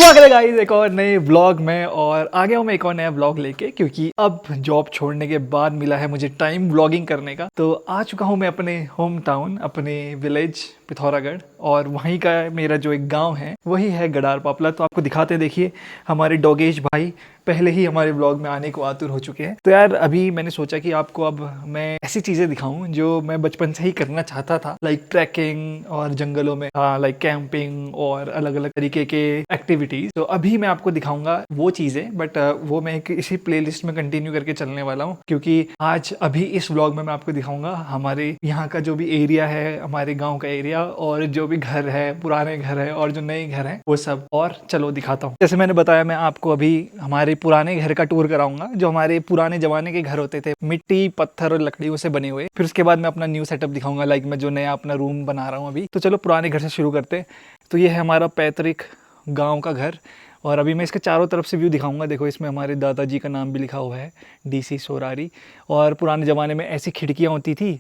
स्वागत है गाइस एक और नए व्लॉग में। और आ गया हूँ मैं एक और नया व्लॉग लेके, क्योंकि अब जॉब छोड़ने के बाद मिला है मुझे टाइम व्लॉगिंग करने का। तो आ चुका हूँ मैं अपने होम टाउन, अपने विलेज पिथौरागढ़, और वहीं का मेरा जो एक गांव है वही है गडार पापला। तो आपको दिखाते हैं, देखिए हमारे डोगेश भाई पहले ही हमारे व्लॉग में आने को आतुर हो चुके हैं। तो यार अभी मैंने सोचा कि आपको अब मैं ऐसी चीजें दिखाऊं जो मैं बचपन से ही करना चाहता था, लाइक ट्रैकिंग और जंगलों में लाइक कैंपिंग और अलग अलग तरीके के एक्टिविटीज। तो अभी मैं आपको दिखाऊंगा वो चीजें, बट वो मैं इसी प्लेलिस्ट में कंटिन्यू करके चलने वाला हूँ, क्योंकि आज अभी इस व्लॉग में मैं आपको दिखाऊंगा हमारे यहाँ का जो भी एरिया है, हमारे गाँव का एरिया, और जो भी घर है, पुराने घर है और जो नए घर है वो सब। और चलो दिखाता हूँ। जैसे मैंने बताया, मैं आपको अभी हमारे पुराने घर का टूर कराऊंगा, जो हमारे पुराने जमाने के घर होते थे, मिट्टी पत्थर और लकड़ियों से बने हुए। फिर उसके बाद मैं अपना न्यू सेटअप दिखाऊंगा, लाइक मैं जो नया अपना रूम बना रहा हूँ अभी। तो चलो पुराने घर से शुरू करते हैं। तो ये है हमारा पैतृक गांव का घर, और अभी मैं इसके चारों तरफ से व्यू दिखाऊंगा। देखो इसमें हमारे दादाजी का नाम भी लिखा हुआ है, डीसी सोरारी। और पुराने ज़माने में ऐसी खिड़कियाँ होती थी,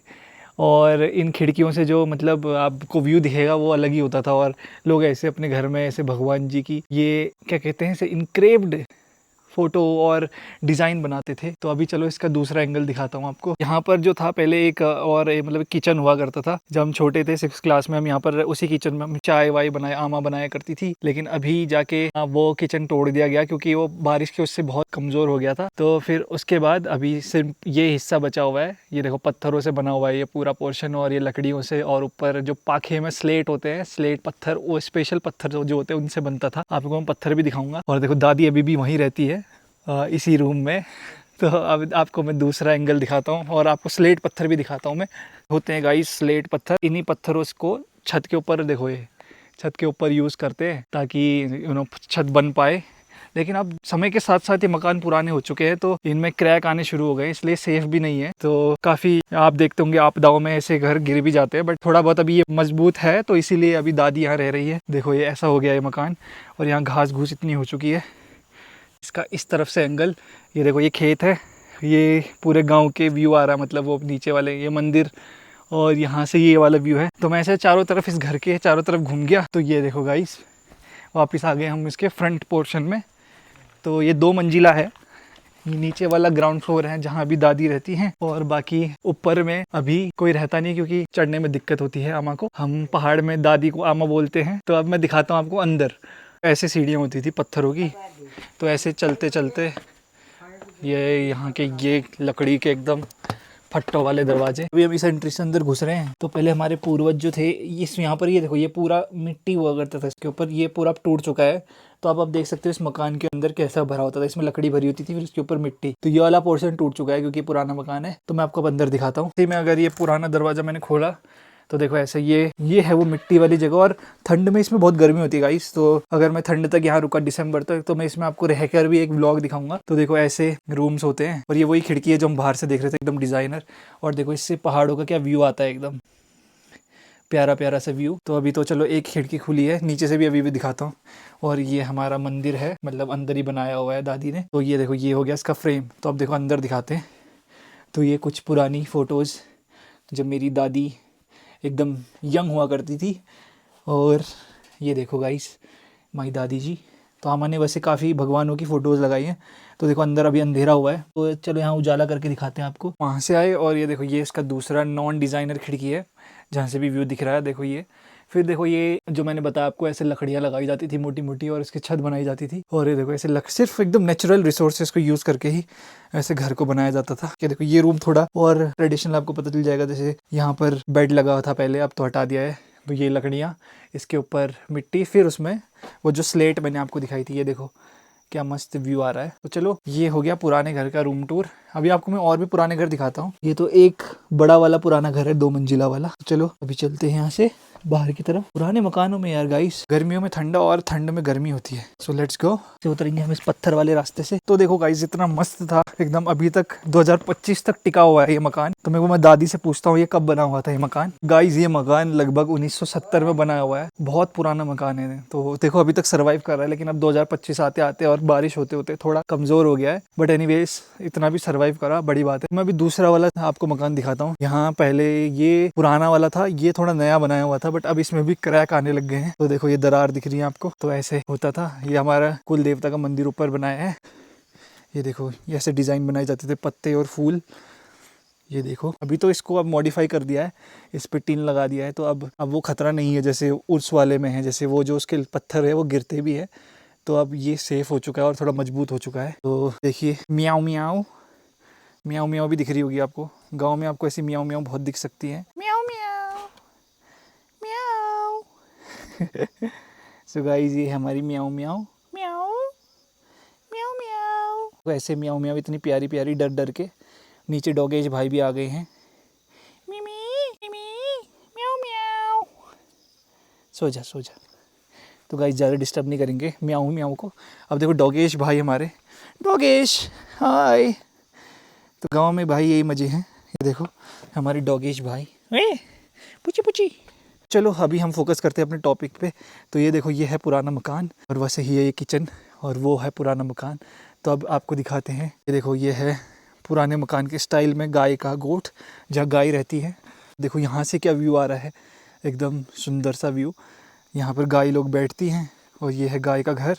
और इन खिड़कियों से जो मतलब आपको व्यू दिखेगा वो अलग ही होता था। और लोग ऐसे अपने घर में ऐसे भगवान जी की ये क्या कहते हैं, ऐसे इनक्रेव्ड फोटो और डिज़ाइन बनाते थे। तो अभी चलो इसका दूसरा एंगल दिखाता हूँ आपको। यहाँ पर जो था पहले एक और मतलब किचन हुआ करता था। जब हम छोटे थे 6th क्लास में, हम यहाँ पर उसी किचन में हम चाय वाय बनाए, आमा बनाया करती थी। लेकिन अभी जाके वो किचन तोड़ दिया गया, क्योंकि वो बारिश के उससे बहुत कमज़ोर हो गया था। तो फिर उसके बाद अभी सिर्फ ये हिस्सा बचा हुआ है। ये देखो पत्थरों से बना हुआ है ये पूरा पोर्शन, और ये लकड़ियों से, और ऊपर जो पाखे में स्लेट होते हैं, स्लेट पत्थर, वो स्पेशल पत्थर जो होते हैं उनसे बनता था। आपको मैं पत्थर भी दिखाऊंगा। और देखो दादी अभी भी वहीं रहती है, इसी रूम में। तो अब आपको मैं दूसरा एंगल दिखाता हूँ, और आपको स्लेट पत्थर भी दिखाता हूँ मैं। होते हैं गाइस स्लेट पत्थर, इन्हीं पत्थरों को छत के ऊपर, देखो ये छत के ऊपर यूज़ करते हैं ताकि छत बन पाए। लेकिन अब समय के साथ साथ ये मकान पुराने हो चुके हैं, तो इनमें क्रैक आने शुरू हो गए, इसलिए सेफ भी नहीं है। तो काफ़ी आप देखते होंगे आपदाओं में ऐसे घर गिर भी जाते हैं, बट थोड़ा बहुत अभी ये मजबूत है, तो इसीलिए अभी दादी यहाँ रह रही है। देखो ये ऐसा हो गया ये मकान, और यहाँ घास घूस इतनी हो चुकी है। इसका इस तरफ से एंगल, ये देखो ये खेत है, ये पूरे गांव के व्यू आ रहा है, मतलब वो नीचे वाले ये मंदिर, और यहाँ से ये वाला व्यू है। तो मैं ऐसे चारों तरफ इस घर के चारों तरफ घूम गया। तो ये देखो गाइस, वापस आ गए हम इसके फ्रंट पोर्शन में। तो ये 2 मंजिला है। ये नीचे वाला ग्राउंड फ्लोर है जहाँ अभी दादी रहती हैं, और बाकी ऊपर में अभी कोई रहता नहीं, क्योंकि चढ़ने में दिक्कत होती है आमा को। हम पहाड़ में दादी को आमा बोलते हैं। तो अब मैं दिखाता हूँ आपको अंदर। ऐसे सीढ़ियाँ होती थी पत्थरों की, तो ऐसे चलते चलते ये यहाँ के ये लकड़ी के एकदम फट्टों वाले दरवाजे। अभी हम इस एंट्री से अंदर घुस रहे हैं। तो पहले हमारे पूर्वज जो थे, इस यहाँ पर ये देखो ये पूरा मिट्टी हुआ करता था इसके ऊपर, ये पूरा टूट चुका है। तो अब आप देख सकते हो इस मकान के अंदर कैसा भरा होता था। इसमें लकड़ी भरी होती थी, फिर इसके ऊपर मिट्टी। तो ये वाला पोर्शन टूट चुका है क्योंकि पुराना मकान है। तो मैं आपको अब अंदर दिखाता हूँ। में अगर ये पुराना दरवाजा मैंने खोला, तो देखो ऐसे ये है वो मिट्टी वाली जगह। और ठंड में इसमें बहुत गर्मी होती है गाइस। तो अगर मैं ठंड तक यहाँ रुका, दिसंबर तक, तो मैं इसमें आपको रहकर भी एक व्लॉग दिखाऊंगा। तो देखो ऐसे रूम्स होते हैं, और ये वही खिड़की है जो हम बाहर से देख रहे थे, एकदम डिजाइनर। और देखो इससे पहाड़ों का क्या व्यू आता है, एकदम प्यारा प्यारा सा व्यू। तो अभी तो चलो एक खिड़की खुली है, नीचे से भी अभी भी दिखाता हूँ। और ये हमारा मंदिर है, मतलब अंदर ही बनाया हुआ है दादी ने। तो ये देखो ये हो गया इसका फ्रेम। तो अब देखो अंदर दिखाते हैं। तो ये कुछ पुरानी फ़ोटोज़ जब मेरी दादी एकदम यंग हुआ करती थी। और ये देखो गाइस माई दादी जी। तो हमने वैसे काफ़ी भगवानों की फ़ोटोज़ लगाई हैं। तो देखो अंदर अभी अंधेरा हुआ है, तो चलो यहाँ उजाला करके दिखाते हैं आपको। वहाँ से आए, और ये देखो ये इसका दूसरा नॉन डिज़ाइनर खिड़की है, जहाँ से भी व्यू दिख रहा है। देखो ये, फिर देखो ये जो मैंने बताया आपको, ऐसे लकड़ियाँ लगाई जाती थी मोटी मोटी, और इसकी छत बनाई जाती थी। और ये देखो ऐसे सिर्फ एकदम नेचुरल रिसोर्सेज को यूज़ करके ही ऐसे घर को बनाया जाता था। कि देखो ये रूम थोड़ा और ट्रेडिशनल आपको पता चल जाएगा। जैसे यहाँ पर बेड लगा हुआ था पहले, अब तो हटा दिया है। तो ये लकड़ियाँ, इसके ऊपर मिट्टी, फिर उसमें वो जो स्लेट मैंने आपको दिखाई थी, ये देखो क्या मस्त व्यू आ रहा है। तो चलो ये हो गया पुराने घर का रूम टूर। अभी आपको मैं और भी पुराने घर दिखाता हूँ। ये तो एक बड़ा वाला पुराना घर है, 2 मंजिला वाला। तो चलो अभी चलते हैं यहाँ से बाहर की तरफ। पुराने मकानों में यार गाइस, गर्मियों में ठंडा और ठंड में गर्मी होती है। So let's go. उतरेंगे हम इस पत्थर वाले रास्ते से। तो देखो गाइस इतना मस्त था एकदम, अभी तक 2025 तक टिका हुआ है ये मकान। तो मैं दादी से पूछता हूँ ये कब बना हुआ था ये मकान। गाइस ये मकान लगभग 1970 में बना हुआ है, बहुत पुराना मकान है। तो देखो अभी तक सर्वाइव कर रहा है, लेकिन अब 2025 आते आते और बारिश होते होते थोड़ा कमजोर हो गया है। बट एनीवेज इतना भी सर्वाइव सर्वाइव करा, बड़ी बात है। मैं अभी दूसरा वाला आपको मकान दिखाता हूँ। यहाँ पहले ये पुराना वाला था, ये थोड़ा नया बनाया हुआ था, बट अब इसमें भी क्रैक आने लग गए हैं। तो देखो ये दरार दिख रही है आपको, तो ऐसे होता था। ये हमारा कुल देवता का मंदिर ऊपर बनाया है। ये देखो ये ऐसे डिज़ाइन बनाए जाते थे, पत्ते और फूल। ये देखो अभी तो इसको अब मॉडिफाई कर दिया है, इस पे टीन लगा दिया है, तो अब वो खतरा नहीं है जैसे उस वाले में है, जैसे वो जो उसके पत्थर है वो गिरते भी है। तो अब ये सेफ हो चुका है और थोड़ा मजबूत हो चुका है। तो देखिए म्याऊं म्याऊं म्याऊं म्याऊं भी दिख रही होगी आपको। गांव में आपको ऐसी म्याऊं म्याऊं बहुत दिख सकती है। म्याऊं म्याऊं म्याऊं। सो गाइस ये हमारी म्याऊं म्याऊं म्याऊं म्याऊं म्याऊं। तो ऐसे म्याऊं म्याऊं इतनी प्यारी प्यारी डर डर के। नीचे डॉगेज भाई भी आ गए हैं। मिमी मिमी म्याऊं म्याऊं। सो जा सो जा। तो गाइस ज़्यादा डिस्टर्ब नहीं करेंगे म्याऊं म्याऊं को। अब देखो डॉगेश भाई हमारे, डॉगेश हाय। तो गांव में भाई यही मज़े हैं। ये देखो हमारे डॉगेश भाई, पुची पुची। चलो अभी हम फोकस करते हैं अपने टॉपिक पे। तो ये देखो ये है पुराना मकान, और वैसे ही है ये किचन, और वो है पुराना मकान। तो अब आपको दिखाते हैं। ये देखो ये है पुराने मकान के स्टाइल में गाय का गोठ, जहाँ गाय रहती है। देखो यहाँ से क्या व्यू आ रहा है, एकदम सुंदर सा व्यू। यहाँ पर गाय लोग बैठती हैं, और ये है गाय का घर।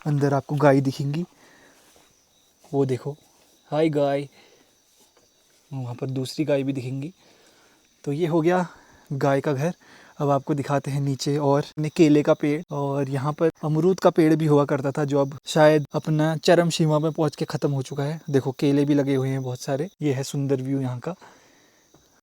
अंदर आपको गाय दिखेंगी, वो देखो हाय गाय। वहाँ पर दूसरी गाय भी दिखेंगी। तो ये हो गया गाय का घर। अब आपको दिखाते हैं नीचे, और केले का पेड़, और यहाँ पर अमरूद का पेड़ भी हुआ करता था, जो अब शायद अपना चरम सीमा में पहुँच के ख़त्म हो चुका है। देखो केले भी लगे हुए हैं बहुत सारे। ये है सुंदर व्यू यहाँ का।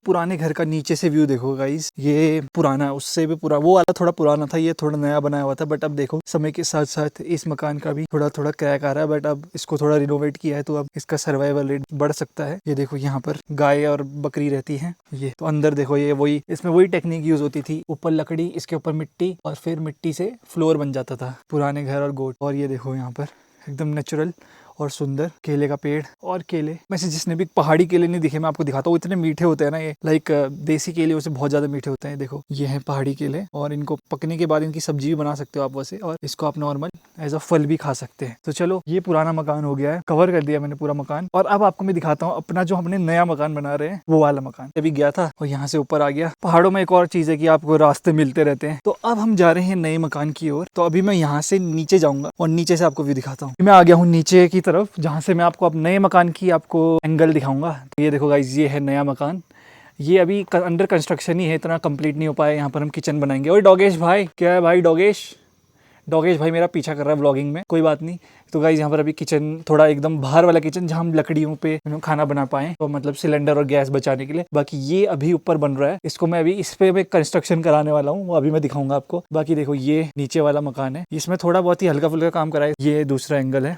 पुराने घर का नीचे से व्यू देखो गाइस। ये पुराना है, उससे भी वो वाला थोड़ा पुराना था, ये थोड़ा नया बनाया हुआ था। बट अब देखो समय के साथ साथ इस मकान का भी थोड़ा थोड़ा क्रैक आ रहा है, बट अब इसको थोड़ा रिनोवेट किया है, तो अब इसका सर्वाइवल रेट बढ़ सकता है। ये देखो यहाँ पर गाय और बकरी रहती है। ये तो अंदर देखो, ये वही, इसमें वही टेक्निक यूज होती थी, ऊपर लकड़ी, इसके ऊपर मिट्टी, और फिर मिट्टी से फ्लोर बन जाता था पुराने घर और गोट। और ये देखो यहाँ पर एकदम नेचुरल और सुंदर केले का पेड़। और केले में से जिसने भी पहाड़ी केले नहीं दिखे, मैं आपको दिखाता हूँ। इतने मीठे होते हैं ना ये, लाइक देसी केले से बहुत ज़्यादा मीठे होते हैं। देखो ये हैं पहाड़ी केले, और इनको पकने के बाद इनकी सब्जी भी बना सकते हो आप वैसे, और इसको आप नॉर्मल एज अ फल भी खा सकते हैं। तो चलो ये पुराना मकान हो गया है, कवर कर दिया मैंने पूरा मकान। और अब आपको मैं दिखाता हूँ अपना जो हमने नया मकान बना रहे हैं, वो वाला मकान। अभी गया था और यहाँ से ऊपर आ गया। पहाड़ों में एक और चीज़ है कि आपको रास्ते मिलते रहते हैं। तो अब हम जा रहे हैं नए मकान की ओर। तो अभी मैं यहाँ से नीचे जाऊँगा, और नीचे से आपको व्यू दिखाता हूँ। मैं आ गया हूँ नीचे की तरफ, जहाँ से मैं आपको अब नए मकान की आपको एंगल दिखाऊंगा। तो ये देखो गाइस, ये है नया मकान। ये अभी अंडर कंस्ट्रक्शन ही है, इतना कंप्लीट नहीं हो पाया। यहाँ पर हम किचन बनाएंगे। और डॉगेश भाई, क्या है भाई डॉगेश भाई मेरा पीछा कर रहा है व्लॉगिंग में, कोई बात नहीं। तो गाइस यहाँ पर अभी किचन, थोड़ा एकदम बाहर वाला किचन, जहाँ हम लकड़ियों पे खाना बना पाएँ, तो मतलब सिलेंडर और गैस बचाने के लिए। बाकी ये अभी ऊपर बन रहा है, इसको मैं अभी इस पे मैं कंस्ट्रक्शन कराने वाला हूँ, वो अभी मैं दिखाऊंगा आपको। बाकी देखो ये नीचे वाला मकान है, इसमें थोड़ा बहुत ही हल्का फुल्का काम करा है। ये दूसरा एंगल है।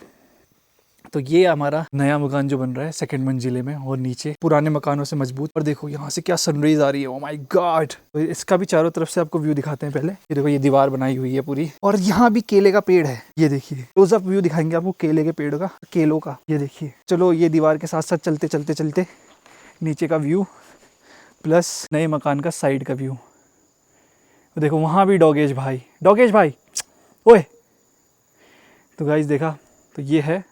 तो ये हमारा नया मकान जो बन रहा है सेकंड मंजिले में, और नीचे पुराने मकानों से मजबूत। और देखो यहाँ से क्या सनराइज आ रही है, ओह माय गॉड। तो इसका भी चारों तरफ से आपको व्यू दिखाते हैं पहले। ये देखो ये दीवार बनाई हुई है पूरी, और यहाँ भी केले का पेड़ है। ये देखिए क्लोज अप व्यू दिखाएंगे आपको केले के पेड़ का, केलों का। ये देखिए, चलो ये दीवार के साथ साथ चलते चलते चलते नीचे का व्यू प्लस नए मकान का साइड का व्यू। देखो वहाँ भी डॉगेश भाई ओए। तो गाइस देखा, तो ये है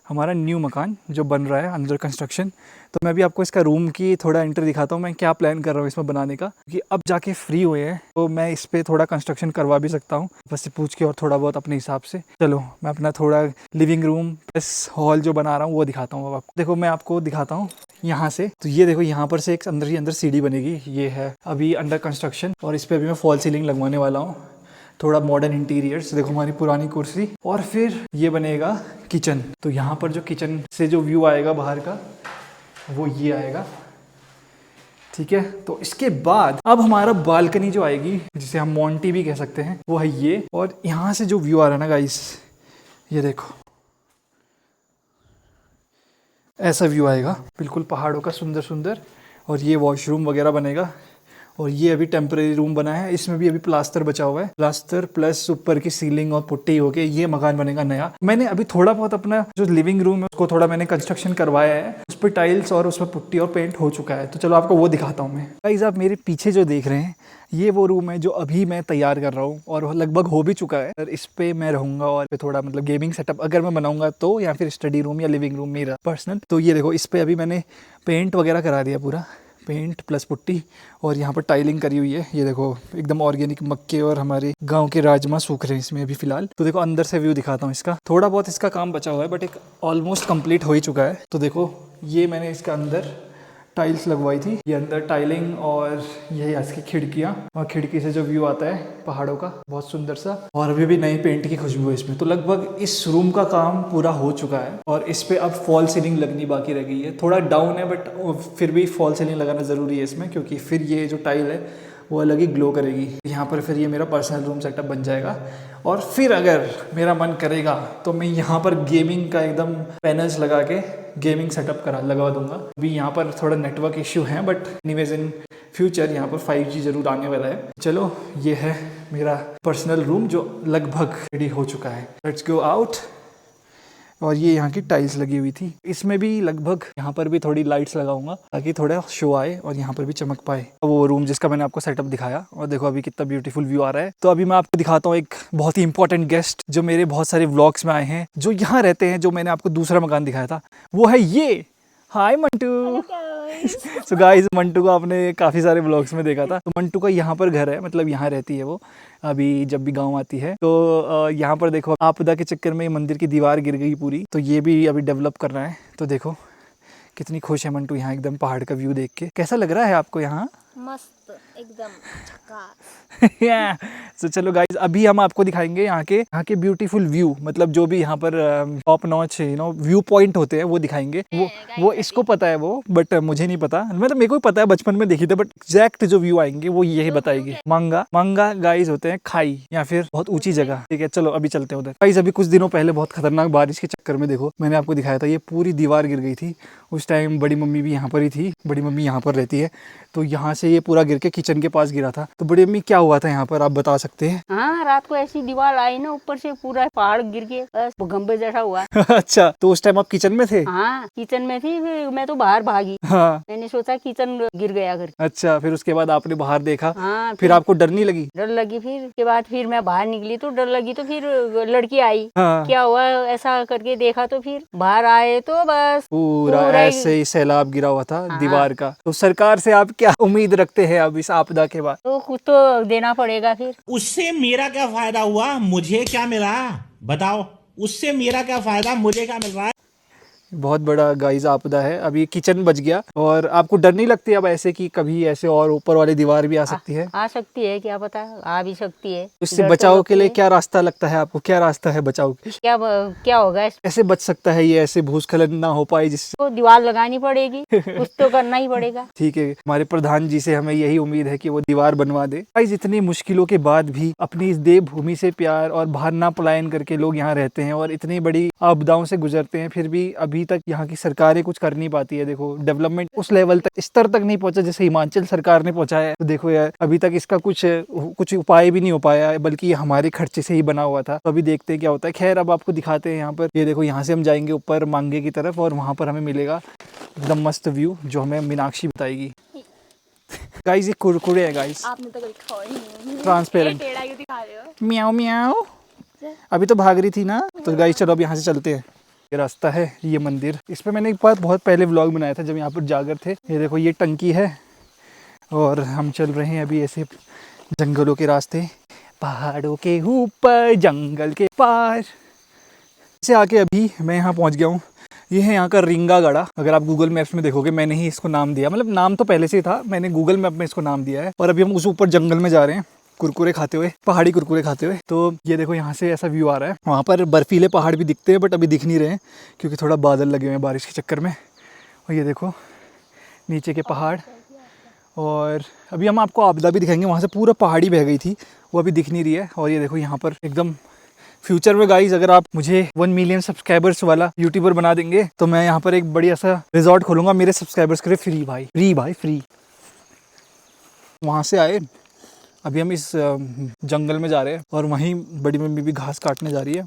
हमारा न्यू मकान जो बन रहा है अंडर कंस्ट्रक्शन। तो मैं भी आपको इसका रूम की थोड़ा एंटर दिखाता हूँ, मैं क्या प्लान कर रहा हूँ इसमें बनाने का, क्योंकि अब जाके फ्री हुए हैं तो मैं इस पर थोड़ा कंस्ट्रक्शन करवा भी सकता हूँ बस से पूछ के, और थोड़ा बहुत अपने हिसाब से। चलो मैं अपना थोड़ा लिविंग रूम प्लस हॉल जो बना रहा हूँ वो दिखाता हूँ अब आपको। देखो मैं आपको दिखाता हूँ यहाँ से। तो ये देखो यहाँ पर से एक अंदर ही अंदर सीढ़ी बनेगी, ये है अभी अंडर कंस्ट्रक्शन, और इस पर अभी मैं फॉल सीलिंग लगवाने वाला हूँ। थोड़ा मॉडर्न इंटीरियर्स, देखो हमारी पुरानी कुर्सी, और फिर ये बनेगा किचन। तो यहाँ पर जो किचन से जो व्यू आएगा बाहर का, वो ये आएगा, ठीक है। तो इसके बाद अब हमारा बालकनी जो आएगी, जिसे हम मोंटी भी कह सकते हैं, वो है ये। और यहाँ से जो व्यू आ रहा है ना गाइस, ये देखो ऐसा व्यू आएगा, बिल्कुल पहाड़ों का सुंदर सुंदर। और ये वॉशरूम वगैरह बनेगा, और ये अभी टेम्परेरी रूम बना है, इसमें भी अभी प्लास्टर बचा हुआ है, प्लास्टर प्लस ऊपर की सीलिंग और पुट्टी होके ये मकान बनेगा नया। मैंने अभी थोड़ा बहुत अपना जो लिविंग रूम है उसको थोड़ा मैंने कंस्ट्रक्शन करवाया है, उस पर टाइल्स और उस पर पुट्टी और पेंट हो चुका है। तो चलो आपको वो दिखाता हूँ मैं। गाइस आप मेरे पीछे जो देख रहे हैं ये वो रूम है जो अभी मैं तैयार कर रहा हूँ और लगभग हो भी चुका है। इस पे मैं रहूंगा और पे थोड़ा मतलब गेमिंग सेटअप अगर मैं बनाऊंगा तो, या फिर स्टडी रूम या लिविंग रूम मेरा पर्सनल। तो ये देखो इस पे अभी मैंने पेंट वगैरह करा दिया, पूरा पेंट प्लस पुट्टी, और यहाँ पर टाइलिंग करी हुई है। ये देखो एकदम ऑर्गेनिक मक्के और हमारे गांव के राजमा सूख रहे हैं इसमें अभी फिलहाल। तो देखो अंदर से व्यू दिखाता हूँ इसका, थोड़ा बहुत इसका काम बचा हुआ है बट एक ऑलमोस्ट कंप्लीट हो ही चुका है। तो देखो ये मैंने इसका अंदर टाइल्स लगवाई थी, ये अंदर टाइलिंग और यही इसकी खिड़कियाँ, और खिड़की से जो व्यू आता है पहाड़ों का बहुत सुंदर सा, और अभी भी नई पेंट की खुशबू है इसमें। तो लगभग इस रूम का काम पूरा हो चुका है और इस पे अब फॉल सीलिंग लगनी बाकी रह गई है। थोड़ा डाउन है बट फिर भी फॉल सीलिंग लगाना ज़रूरी है इसमें, क्योंकि फिर ये जो टाइल है वो अलग ही ग्लो करेगी। यहाँ पर फिर ये मेरा पर्सनल रूम सेटअप बन जाएगा। और फिर अगर मेरा मन करेगा तो मैं यहाँ पर गेमिंग का एकदम पैनल्स लगा के गेमिंग सेटअप लगा दूंगा। अभी यहाँ पर थोड़ा नेटवर्क इश्यू है बट एनीवेज इन फ्यूचर यहाँ पर 5G जरूर आने वाला है। चलो ये है मेरा पर्सनल रूम जो लगभग रेडी हो चुका है। Let's go out. और ये यहाँ की टाइल्स लगी हुई थी, इसमें भी लगभग यहाँ पर भी थोड़ी लाइट्स लगाऊंगा ताकि थोड़ा शो आए और यहाँ पर भी चमक पाए। वो रूम जिसका मैंने आपको सेटअप दिखाया, और देखो अभी कितना ब्यूटीफुल व्यू आ रहा है। तो अभी मैं आपको दिखाता हूँ एक बहुत ही इंपॉर्टेंट गेस्ट जो मेरे बहुत सारे व्लॉग्स में आए हैं, जो यहाँ रहते हैं, जो मैंने आपको दूसरा मकान दिखाया था, वो है ये। हाय मंटू। सो गाइस मंटू को आपने काफ़ी सारे व्लॉग्स में देखा था। तो मंटू का यहाँ पर घर है, मतलब यहाँ रहती है वो अभी जब भी गांव आती है। तो यहाँ पर देखो आपदा के चक्कर में मंदिर की दीवार गिर गई पूरी, तो ये भी अभी डेवलप करना है। तो देखो कितनी खुश है मंटू यहाँ एकदम पहाड़ का व्यू देख के। कैसा लग रहा है आपको यहाँ? मस्त एकदम झकास। तो चलो गाइज अभी हम आपको दिखाएंगे यहाँ के ब्यूटीफुल व्यू, मतलब जो भी यहाँ पर टॉप नॉच व्यू पॉइंट होते हैं वो दिखाएंगे। वो इसको पता है वो, बट मुझे नहीं पता। मतलब मेरे को पता है, बचपन में देखी थे, बट एग्जैक्ट जो व्यू आएंगे वो यही बताएगी। मांगा गाइज होते हैं खाई या फिर बहुत ऊंची जगह। ठीक है चलो अभी चलते हैं उधर। गाइज अभी कुछ दिनों पहले बहुत खतरनाक बारिश के चक्कर में देखो मैंने आपको दिखाया था ये पूरी दीवार गिर गई थी। उस टाइम बड़ी मम्मी भी यहाँ पर ही थी, बड़ी मम्मी यहाँ पर रहती है। तो यहाँ से ये पूरा गिर के किचन के पास गिरा था। तो बड़ी मम्मी क्या हुआ था यहाँ पर आप बता सकते हैं? हाँ रात को ऐसी दीवार आई ना, ऊपर से पूरा पहाड़ गिर के बस भूकंप जैसा हुआ। अच्छा तो उस टाइम आप किचन में थे? हाँ किचन में थी, फिर मैं तो बाहर भागी। हाँ मैंने सोचा किचन गिर गया घर। अच्छा फिर उसके बाद आपने बाहर देखा? हाँ फिर आपको डर नहीं लगी? डर लगी। फिर उसके बाद फिर मैं बाहर निकली तो डर लगी। तो फिर लड़की आई। हाँ। क्या हुआ ऐसा करके देखा, तो फिर बाहर आए तो बस पूरा ऐसे ही सैलाब गिरा हुआ था। हाँ। दीवार का। तो सरकार से आप क्या उम्मीद रखते हैं अब इस आपदा के बाद? तो कुछ तो देना पड़ेगा। फिर उससे मेरा क्या फायदा हुआ, मुझे क्या मिला बताओ? उससे मेरा क्या फायदा, मुझे क्या मिल रहा है? बहुत बड़ा गाइस आपदा है। अभी किचन बच गया। और आपको डर नहीं लगती अब ऐसे कि कभी ऐसे और ऊपर वाली दीवार भी आ सकती है? आ सकती है, क्या पता, आ भी सकती है। इससे बचाव के लिए क्या रास्ता लगता है आपको? क्या रास्ता है बचाव के? क्या होगा ऐसे बच सकता है ये, ऐसे भूस्खलन ना हो पाए जिससे? तो दीवार लगानी पड़ेगी, कुछ तो करना ही पड़ेगा। ठीक है हमारे प्रधान जी से हमें यही उम्मीद है कि वो दीवार बनवा दे। गाइस इतनी मुश्किलों के बाद भी अपनी इस देवभूमि से प्यार और बाहर ना पलायन करके लोग यहाँ रहते हैं और इतनी बड़ी आपदाओं से गुजरते हैं, फिर भी अभी तक यहाँ की सरकारें कुछ कर नहीं पाती है। देखो डेवलपमेंट उस लेवल तक, स्तर तक नहीं पहुंचा जैसे हिमाचल सरकार ने पहुंचाया है। तो देखो यार अभी तक इसका कुछ उपाय भी नहीं हो पाया है, बल्कि ये हमारे खर्चे से ही बना हुआ था। तो अभी देखते हैं क्या होता है। खैर अब आपको दिखाते हैं यहाँ पर। ये देखो यहाँ से हम जाएंगे ऊपर मांगे की तरफ और वहां पर हमें मिलेगा एकदम मस्त व्यू जो हमें मीनाक्षी बताएगी। गाइस ये कुरकुरे है गाइस, आपने तो कभी खाए नहीं। ट्रांसपेरेंट। टेढ़ा क्यों दिखा रहे हो? म्याओ म्याओ। अभी तो भाग रही थी ना। तो गाइस चलो अब यहाँ से चलते हैं। ये रास्ता है, ये मंदिर। इस पे मैंने एक बार बहुत पहले व्लॉग बनाया था जब यहाँ पर जागर थे। ये देखो ये टंकी है और हम चल रहे हैं अभी ऐसे जंगलों के रास्ते, पहाड़ों के ऊपर जंगल के पार से आके अभी मैं यहाँ पहुँच गया हूँ। ये है यहाँ का रिंगा गड़ा। अगर आप गूगल मैप्स में देखोगे मैंने ही इसको नाम दिया, मतलब नाम तो पहले से ही था, मैंने गूगल मैप में इसको नाम दिया है। और अभी हम उस ऊपर जंगल में जा रहे हैं कुरकुरे खाते हुए, पहाड़ी कुरकुरे खाते हुए। तो ये देखो यहाँ से ऐसा व्यू आ रहा है। वहाँ पर बर्फीले पहाड़ भी दिखते हैं बट अभी दिख नहीं रहे हैं क्योंकि थोड़ा बादल लगे हुए हैं बारिश के चक्कर में। और ये देखो नीचे के पहाड़। और अभी हम आपको आपदा भी दिखाएंगे, वहाँ से पूरा पहाड़ी बह गई थी, वो अभी दिख नहीं रही है। और ये देखो यहाँ पर एकदम फ्यूचर में गाइज अगर आप मुझे 1 मिलियन सब्सक्राइबर्स वाला यूट्यूबर बना देंगे तो मैं यहाँ पर एक बढ़िया सा रिजॉर्ट खोलूंगा मेरे सब्सक्राइबर्स के लिए। फ्री भाई फ्री। वहाँ से आए, अभी हम इस जंगल में जा रहे हैं और वहीं बड़ी मम्मी भी घास काटने जा रही है।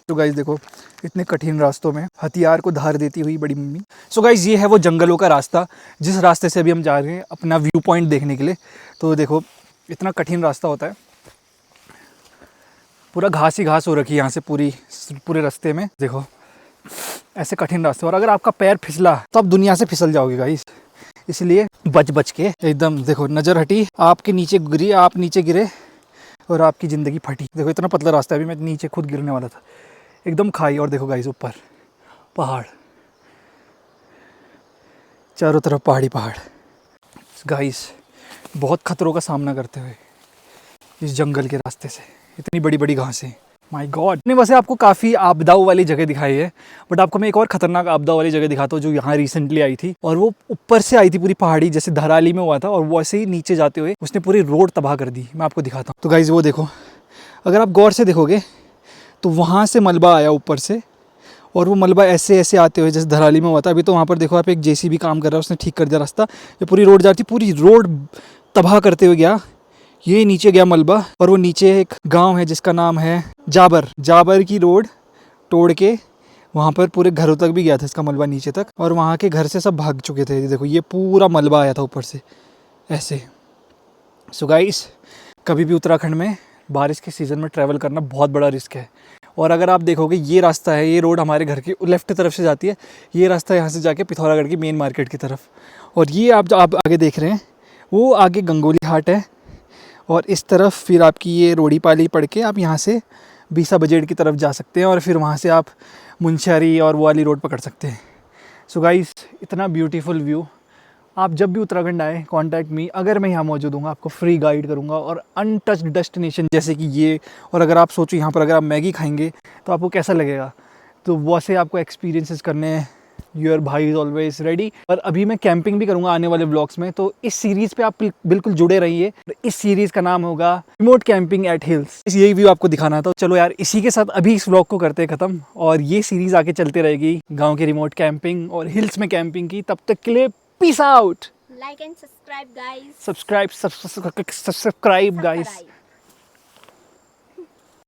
तो गाइस देखो, इतने कठिन रास्तों में हथियार को धार देती हुई बड़ी मम्मी। सो गाइस ये है वो जंगलों का रास्ता जिस रास्ते से अभी हम जा रहे हैं अपना व्यू पॉइंट देखने के लिए। तो देखो इतना कठिन रास्ता होता है, पूरा घास ही घास हो रखी है यहाँ से पूरे रास्ते में। देखो ऐसे कठिन रास्ते, और अगर आपका पैर फिसला तो आप दुनिया से फिसल जाओगे गाइस, इसलिए बच के एकदम। देखो नज़र हटी, आपके नीचे गिरी, आप नीचे गिरे और आपकी ज़िंदगी फटी। देखो इतना पतला रास्ता है, अभी मैं नीचे खुद गिरने वाला था, एकदम खाई। और देखो गाइस ऊपर पहाड़, चारों तरफ पहाड़ी पहाड़। गाइस बहुत खतरों का सामना करते हुए इस जंगल के रास्ते से, इतनी बड़ी बड़ी घासें, माय गॉड। मैंने वैसे आपको काफ़ी आपदाओं वाली जगह दिखाई है, बट आपको मैं एक और ख़तरनाक आपदा वाली जगह दिखाता हूँ जो यहाँ रिसेंटली आई थी। और वो ऊपर से आई थी पूरी पहाड़ी, जैसे धराली में हुआ था, और वो ऐसे ही नीचे जाते हुए उसने पूरी रोड तबाह कर दी। मैं आपको दिखाता हूँ। तो गाइस वो देखो, अगर आप गौर से देखोगे तो वहाँ से मलबा आया ऊपर से, और वो मलबा ऐसे ऐसे आते हुए जैसे धराली में हुआ था। अभी तो वहाँ पर देखो आप, एक जेसीबी काम कर रहा है, उसने ठीक कर दिया रास्ता। ये पूरी रोड जाती, पूरी रोड तबाह करते हुए गया। ये नीचे गया मलबा, और वो नीचे एक गांव है जिसका नाम है जाबर की रोड तोड़ के वहाँ पर पूरे घरों तक भी गया था इसका मलबा नीचे तक, और वहाँ के घर से सब भाग चुके थे। देखो ये पूरा मलबा आया था ऊपर से ऐसे। सो गाइस कभी भी उत्तराखंड में बारिश के सीज़न में ट्रैवल करना बहुत बड़ा रिस्क है। और अगर आप देखोगे ये रास्ता है, ये रोड हमारे घर की लेफ़्ट तरफ से जाती है, ये रास्ता यहाँ से जाके पिथौरागढ़ की मेन मार्केट की तरफ। और ये आप आगे देख रहे हैं वो आगे गंगोली हाट है, और इस तरफ फिर आपकी ये रोड़ी पाली पड़ के आप यहाँ से बीसा बजेट की तरफ जा सकते हैं, और फिर वहाँ से आप मुंशियारी और वो वाली रोड पकड़ सकते हैं। सो गाइस इतना ब्यूटीफुल व्यू। आप जब भी उत्तराखंड आए कॉन्टैक्ट मी, अगर मैं यहाँ मौजूद हूँ आपको फ्री गाइड करूँगा, और अनटच्ड डेस्टिनेशन जैसे कि ये। और अगर आप सोचो यहाँ पर अगर आप मैगी खाएंगे तो आपको कैसा लगेगा, तो वैसे आपको एक्सपीरियंसेस करने हैं, योर भाई इज़ ऑलवेज रेडी। और अभी मैं कैंपिंग भी करूँगा आने वाले ब्लॉग्स में, तो इस सीरीज़ पे आप बिल्कुल जुड़े रहिए। इस सीरीज़ का नाम होगा रिमोट कैंपिंग एट हिल्स। यही व्यू आपको दिखाना था। चलो यार इसी के साथ अभी इस व्लॉग को करते हैं ख़त्म, और ये सीरीज़ आगे चलते रहेगी गाँव के रिमोट कैंपिंग और हिल्स में कैंपिंग की। तब तक के लिए peace out. Like and subscribe, guys. Subscribe guys.